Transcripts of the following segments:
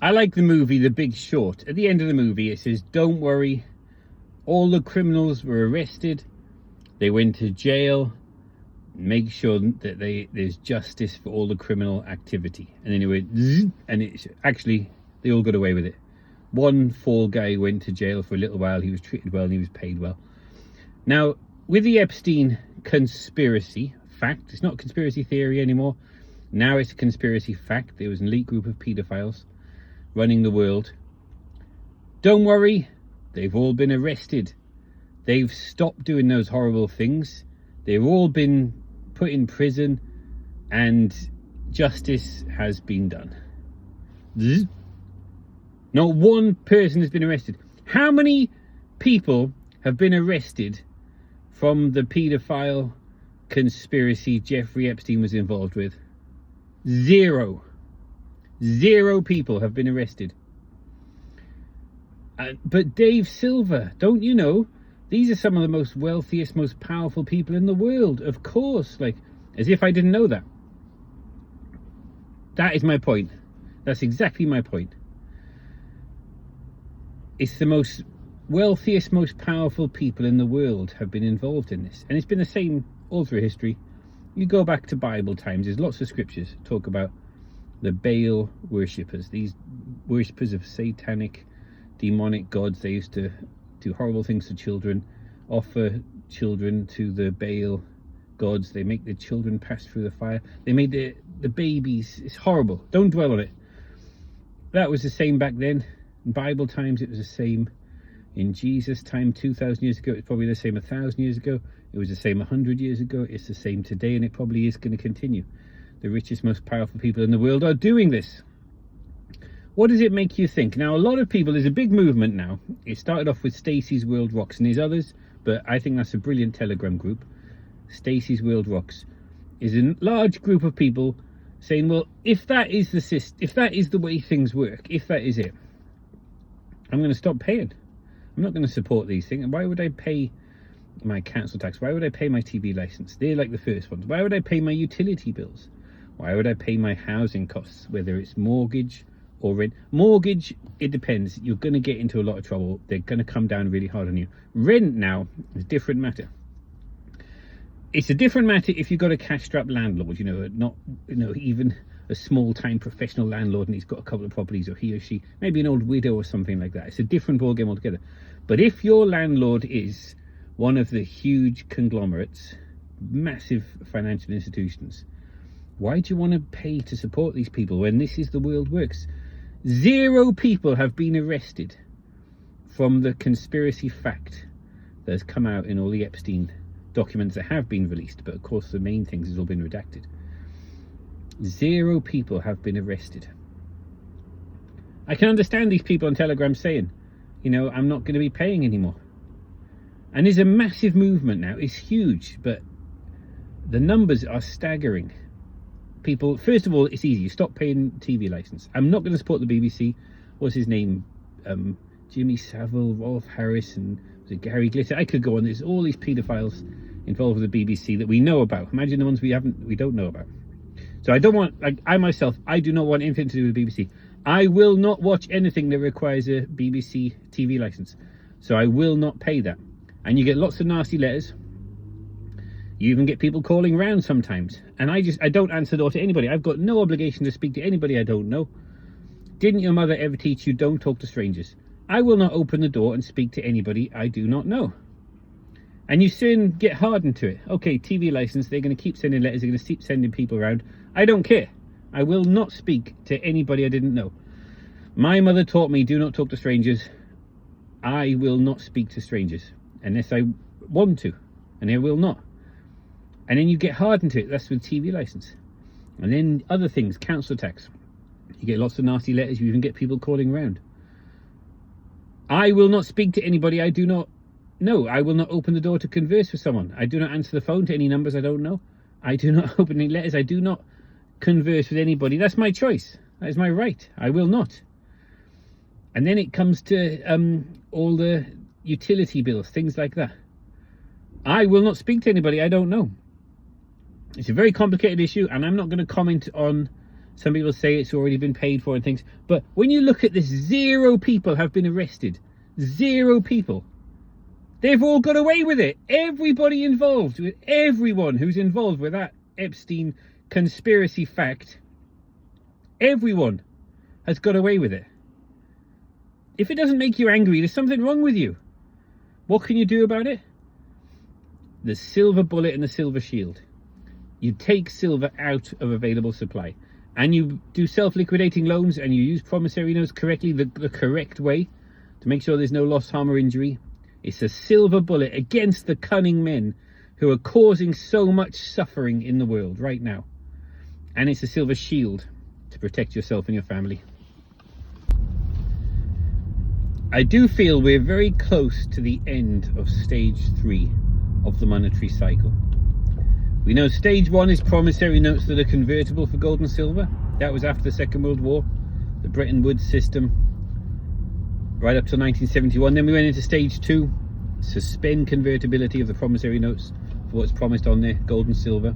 I like the movie The Big Short. At the end of the movie, it says, don't worry, all the criminals were arrested, they went to jail, make sure that there's justice for all the criminal activity. And then it went zzz, and it's actually, they all got away with it. One fall guy went to jail for a little while, he was treated well and he was paid well. Now, with the Epstein conspiracy fact, it's not conspiracy theory anymore, now it's a conspiracy fact. There was an elite group of paedophiles running the world. Don't worry, they've all been arrested. They've stopped doing those horrible things. They've all been put in prison and justice has been done. Zzz. Not one person has been arrested. How many people have been arrested from the paedophile conspiracy Jeffrey Epstein was involved with? Zero. Zero people have been arrested. But Dave Silver, don't you know, these are some of the most wealthiest, most powerful people in the world. Of course, like, as if I didn't know that. That is my point. That's exactly my point. It's the most wealthiest, most powerful people in the world have been involved in this. And it's been the same all through history. You go back to Bible times, there's lots of scriptures talk about the Baal worshippers, these worshippers of satanic, demonic gods. They used to do horrible things to children, offer children to the Baal gods. They make the children pass through the fire. They made the babies. It's horrible. Don't dwell on it. That was the same back then. In Bible times, it was the same. In Jesus' time, 2,000 years ago, it's probably the same 1,000 years ago. It was the same 100 years ago. It's the same today, and it probably is going to continue. The richest, most powerful people in the world are doing this. What does it make you think? Now, a lot of people, there's a big movement now. It started off with Stacy's World Rocks, and there's others, but I think that's a brilliant Telegram group. Stacy's World Rocks is a large group of people saying, well, if that is the system, if that is the way things work, if that is it, I'm going to stop paying. I'm not going to support these things. And why would I pay my council tax? Why would I pay my TV license? They're like the first ones. Why would I pay my utility bills? Why would I pay my housing costs, whether it's mortgage or rent? Mortgage, it depends. You're going to get into a lot of trouble. They're going to come down really hard on you. Rent now is a different matter. It's a different matter if you've got a cash-strapped landlord, not, even a small-time professional landlord and he's got a couple of properties, or he or she, maybe an old widow or something like that. It's a different ballgame altogether. But if your landlord is one of the huge conglomerates, massive financial institutions, why do you want to pay to support these people when this is the world works? 0 people have been arrested from the conspiracy fact that has come out in all the Epstein documents that have been released, but of course the main things has all been redacted. 0 people have been arrested. I can understand these people on Telegram saying, I'm not going to be paying anymore. And there's a massive movement now. It's huge, but the numbers are staggering. People, first of all, it's easy. You stop paying TV license. I'm not going to support the BBC. What's his name? Jimmy Savile, Rolf Harris, and was it Gary Glitter? I could go on. There's all these paedophiles involved with the BBC that we know about. Imagine the ones we don't know about. So I don't want, I myself, I do not want anything to do with the BBC. I will not watch anything that requires a BBC TV license. So I will not pay that. And you get lots of nasty letters. You even get people calling round sometimes. And I don't answer the door to anybody. I've got no obligation to speak to anybody I don't know. Didn't your mother ever teach you don't talk to strangers? I will not open the door and speak to anybody I do not know. And you soon get hardened to it. Okay, TV license, they're going to keep sending letters, they're going to keep sending people around. I don't care. I will not speak to anybody I didn't know. My mother taught me, do not talk to strangers. I will not speak to strangers unless I want to, and I will not. And then you get hardened to it. That's with TV license. And then other things, council tax. You get lots of nasty letters. You even get people calling around. I will not speak to anybody I do not know. I will not open the door to converse with someone. I do not answer the phone to any numbers I don't know. I do not open any letters. I do not converse with anybody. That's my choice. That is my right. I will not. And then it comes to all the utility bills, things like that. I will not speak to anybody I don't know. It's a very complicated issue, and I'm not going to comment on Some people say it's already been paid for and things. But when you look at this, 0 people have been arrested. 0 people. They've all got away with it. Everybody involved, with everyone who's involved with that Epstein conspiracy fact, everyone has got away with it. If it doesn't make you angry, there's something wrong with you. What can you do about it? The silver bullet and the silver shield. You take silver out of available supply, and you do self-liquidating loans, and you use promissory notes correctly, the correct way, to make sure there's no loss, harm or injury. It's a silver bullet against the cunning men who are causing so much suffering in the world right now. And it's a silver shield to protect yourself and your family. I do feel we're very close to the end of stage 3 of the monetary cycle. We know stage 1 is promissory notes that are convertible for gold and silver. That was after the Second World War, the Bretton Woods system, right up to 1971. Then we went into stage 2, suspend convertibility of the promissory notes for what's promised on there, gold and silver.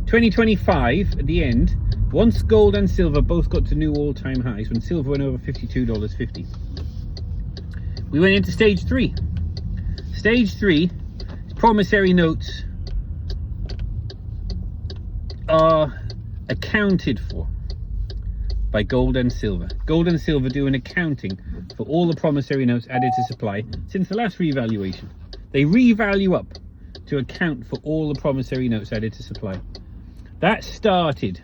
2025, at the end, once gold and silver both got to new all-time highs, when silver went over $52.50, we went into stage 3. Stage 3, promissory notes are accounted for by gold and silver. Gold and silver do an accounting for all the promissory notes added to supply since the last revaluation. They revalue up to account for all the promissory notes added to supply. That started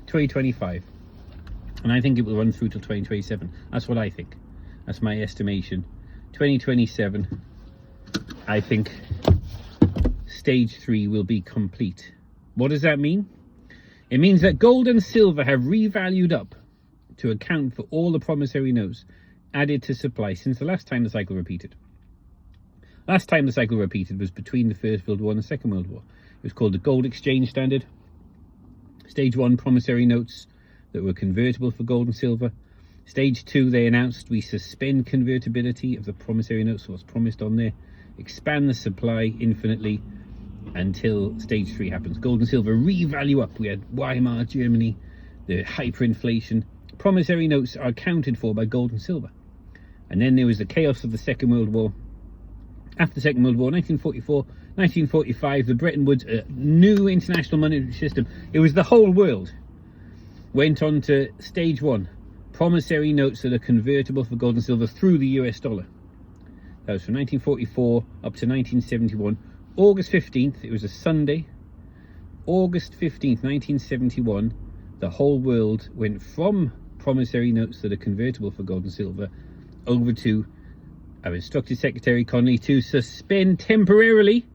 2025, and I think it will run through till 2027. That's what I think. That's my estimation. 2027, I think stage 3 will be complete. What does that mean? It means that gold and silver have revalued up to account for all the promissory notes added to supply since the last time the cycle repeated. Last time the cycle repeated was between the First World War and the Second World War. It was called the Gold Exchange Standard. Stage 1, promissory notes that were convertible for gold and silver. Stage 2, they announced we suspend convertibility of the promissory notes, what's promised on there, expand the supply infinitely until stage 3 happens. Gold and silver revalue up. We had Weimar Germany, the hyperinflation. Promissory notes are accounted for by gold and silver. And then there was the chaos of the Second World War. After the Second World War, 1944, 1945, the Bretton Woods, a new international monetary system. It was the whole world. Went on to stage 1, promissory notes that are convertible for gold and silver through the US dollar. That was from 1944 up to 1971. August 15th, it was a Sunday. August 15th, 1971, the whole world went from promissory notes that are convertible for gold and silver over to, I've instructed Secretary Connolly to suspend temporarily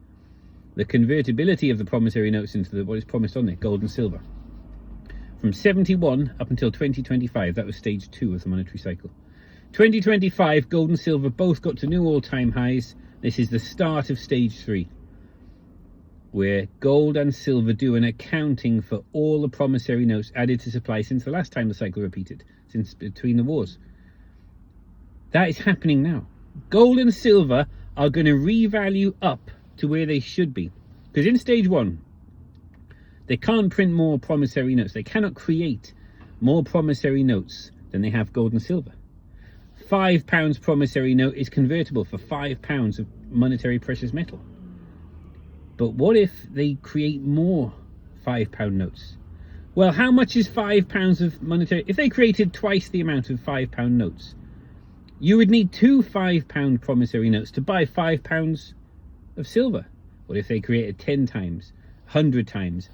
the convertibility of the promissory notes into what is promised on there, gold and silver. From 71 up until 2025, that was stage 2 of the monetary cycle. 2025, gold and silver both got to new all-time highs. This is the start of stage 3, where gold and silver do an accounting for all the promissory notes added to supply since the last time the cycle repeated, since between the wars. That is happening now. Gold and silver are going to revalue up to where they should be. Because in stage 1, they can't print more promissory notes. They cannot create more promissory notes than they have gold and silver. £5 promissory note is convertible for £5 of monetary precious metal. But what if they create more £5 notes? Well, how much is £5 of monetary? If they created twice the amount of £5 notes, you would need 2 £5 promissory notes to buy £5 of silver. What if they created 10 times, 100 times,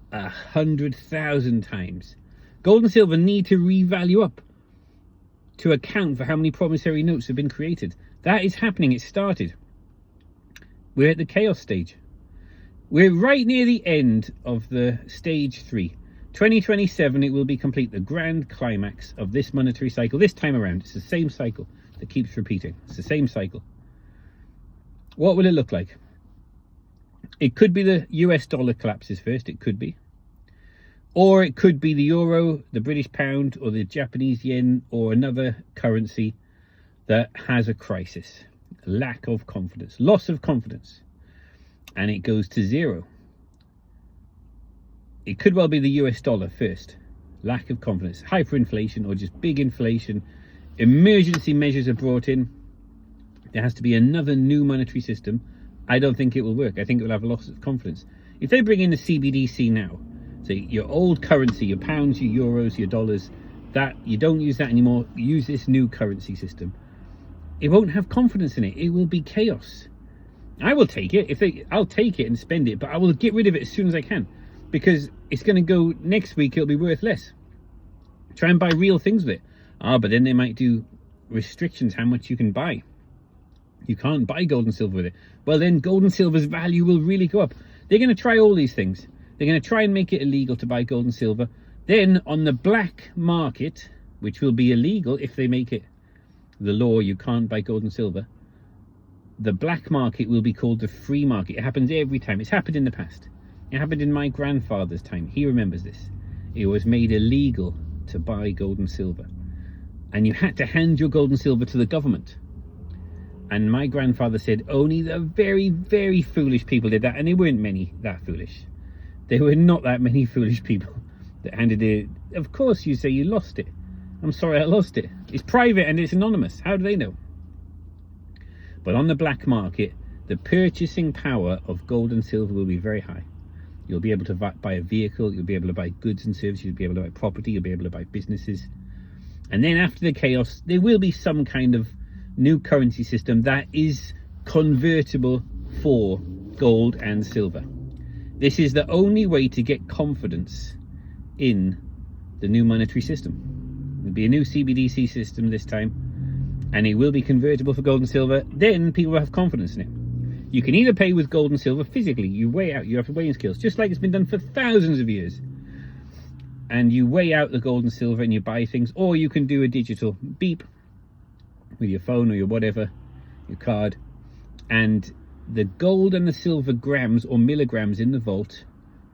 100,000 times? Gold and silver need to revalue up to account for how many promissory notes have been created. That is happening. It started. We're at the chaos stage. We're right near the end of the stage 3. 2027, it will be complete, the grand climax of this monetary cycle. This time around, it's the same cycle that keeps repeating. It's the same cycle. What will it look like? It could be the US dollar collapses first. It could be. Or it could be the euro, the British pound, or the Japanese yen, or another currency that has a crisis. Lack of confidence, loss of confidence. And it goes to 0. It could well be the US dollar first. lack of confidence, hyperinflation or just big inflation, emergency measures are brought in. There has to be another new monetary system. I don't think it will work. I think it will have loss of confidence. If they bring in the CBDC now, so your old currency, your pounds, your euros, your dollars, that you don't use that anymore, use this new currency system, it won't have confidence in it. It will be chaos. I will take it. I'll take it and spend it, but I will get rid of it as soon as I can, because it's going to go next week. It'll be worth less. Try and buy real things with it. But then they might do restrictions how much you can buy. You can't buy gold and silver with it. Well, then gold and silver's value will really go up. They're going to try all these things. They're going to try and make it illegal to buy gold and silver. Then on the black market, which will be illegal if they make it the law, you can't buy gold and silver. The black market will be called the free market. It happens every time. It's happened in the past. It happened in my grandfather's time. He remembers this. It was made illegal to buy gold and silver. And you had to hand your gold and silver to the government. And my grandfather said only the very, very foolish people did that. And there weren't many that foolish. There were not that many foolish people that handed it. Of course you say you lost it. I'm sorry I lost it. It's private and it's anonymous. How do they know? But on the black market, the purchasing power of gold and silver will be very high. You'll be able to buy a vehicle. You'll be able to buy goods and services. You'll be able to buy property. You'll be able to buy businesses. And then after the chaos, there will be some kind of new currency system that is convertible for gold and silver. This is the only way to get confidence in the new monetary system. There'll be a new CBDC system this time, and it will be convertible for gold and silver. Then people will have confidence in it. You can either pay with gold and silver physically. You weigh out, you have weighing scales, just like it's been done for thousands of years. And you weigh out the gold and silver and you buy things, or you can do a digital beep with your phone or your whatever, your card, and the gold and the silver grams or milligrams in the vault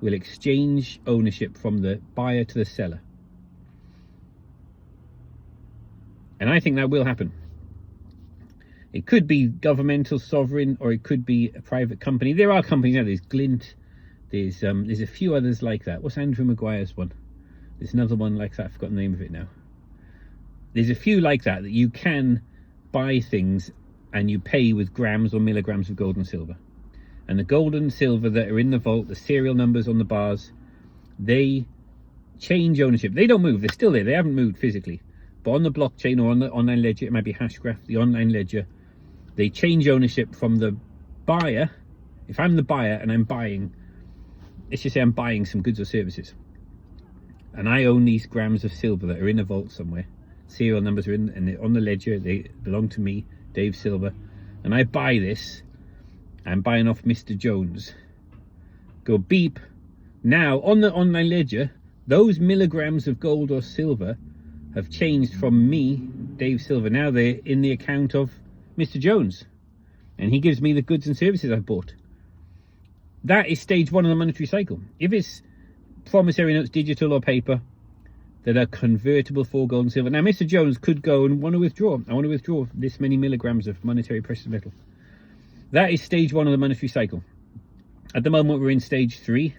will exchange ownership from the buyer to the seller. And I think that will happen. It could be governmental, sovereign, or it could be a private company. There are companies now. There's Glint. There's a few others like that. What's Andrew Maguire's one? There's another one like that. I've forgotten the name of it now. There's a few like that you can buy things and you pay with grams or milligrams of gold and silver. And the gold and silver that are in the vault, the serial numbers on the bars, they change ownership. They don't move. They're still there. They haven't moved physically. But on the blockchain or on the online ledger, it might be Hashgraph, the online ledger, they change ownership from the buyer. If I'm the buyer and I'm buying, let's just say I'm buying some goods or services, and I own these grams of silver that are in a vault somewhere, serial numbers are in, and they're on the ledger, they belong to me, Dave Silver, and I buy this, I'm buying off Mr. Jones. Go beep. Now on the online ledger, those milligrams of gold or silver have changed from me, Dave Silver. Now they're in the account of Mr. Jones, and he gives me the goods and services I've bought. That is stage one of the monetary cycle. If it's promissory notes, digital or paper, that are convertible for gold and silver. Now Mr. Jones could go and want to withdraw. I want to withdraw this many milligrams of monetary precious metal. That is stage one of the monetary cycle. At the moment we're in stage 3.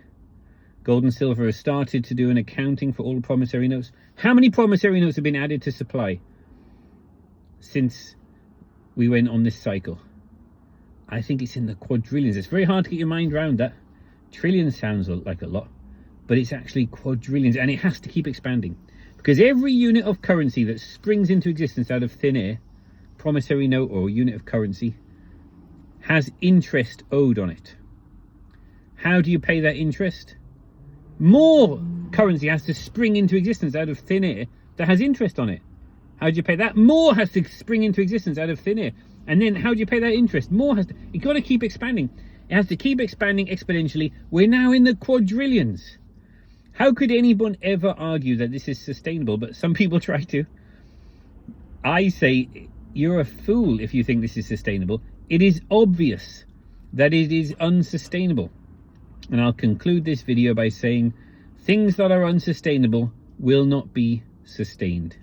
Gold and silver has started to do an accounting for all the promissory notes. How many promissory notes have been added to supply since we went on this cycle? I think it's in the quadrillions. It's very hard to get your mind around that. Trillions sounds like a lot, but it's actually quadrillions, and it has to keep expanding, because every unit of currency that springs into existence out of thin air, promissory note or unit of currency, has interest owed on it. How do you pay that interest? More currency has to spring into existence out of thin air that has interest on it. How do you pay that? More has to spring into existence out of thin air. And then how do you pay that interest? More has to... You've got to keep expanding. It has to keep expanding exponentially. We're now in the quadrillions. How could anyone ever argue that this is sustainable? But some people try to. I say you're a fool if you think this is sustainable. It is obvious that it is unsustainable. And I'll conclude this video by saying things that are unsustainable will not be sustained.